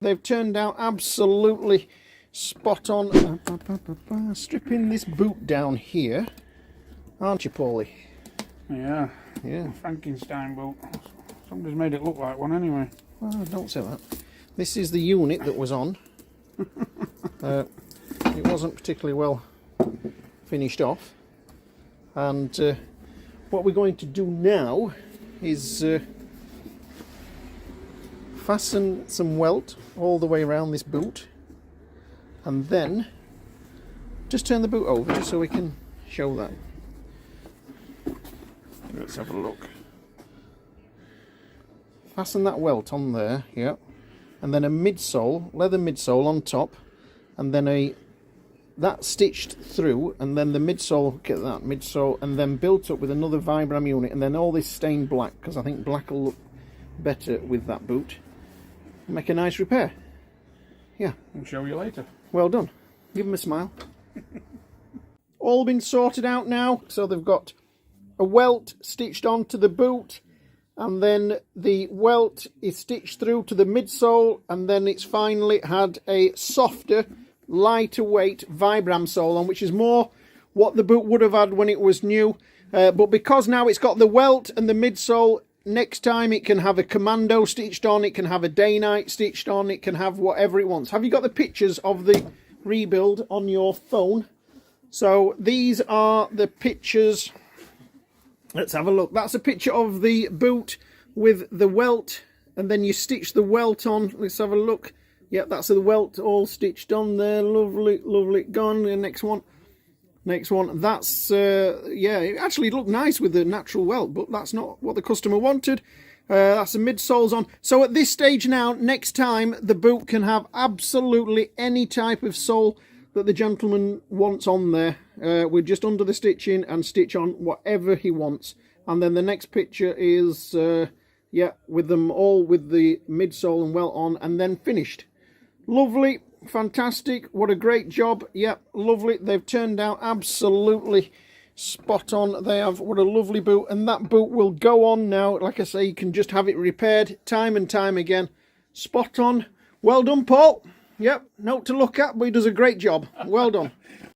they've turned out absolutely spot on. Stripping this boot down here, aren't you, Paulie? Yeah. Yeah. Frankenstein boot. Somebody's made it look like one anyway. Well, don't say that. This is the unit that was on. It wasn't particularly well finished off. And what we're going to do now is fasten some welt all the way around this boot, and then just turn the boot over just so we can show that. Let's have a look. Fasten that welt on there, yeah, and then a midsole, leather midsole on top, and then that stitched through, and then the midsole, look at that, midsole, and then built up with another Vibram unit, and then all this stained black, because I think black will look better with that boot. Make a nice repair. Yeah. I'll show you later. Well done. Give them a smile. All been sorted out now, so they've got a welt stitched onto the boot, and then the welt is stitched through to the midsole, and then it's finally had a softer, lighter weight Vibram sole on, which is more what the boot would have had when it was new. But because now it's got the welt and the midsole, next time it can have a commando stitched on, it can have a day-night stitched on, it can have whatever it wants. Have you got the pictures of the rebuild on your phone? So these are the pictures. Let's have a look. That's a picture of the boot with the welt, and then you stitch the welt on. Let's have a look. Yep, that's the welt all stitched on there. Lovely, lovely. Gone. The next one. Next one. That's, yeah, it actually looked nice with the natural welt, but that's not what the customer wanted. That's the midsoles on. So at this stage now, next time, the boot can have absolutely any type of sole that the gentleman wants on there. We're just under the stitching and stitch on whatever he wants. And then the next picture is, yeah, with them all with the midsole and welt on, and then finished. Lovely, fantastic, what a great job. Yep, lovely. They've turned out absolutely spot on. They have, what a lovely boot, and that boot will go on now. Like I say, you can just have it repaired time and time again. Spot on. Well done, Paul. Yep, note to look at, but he does a great job. Well done.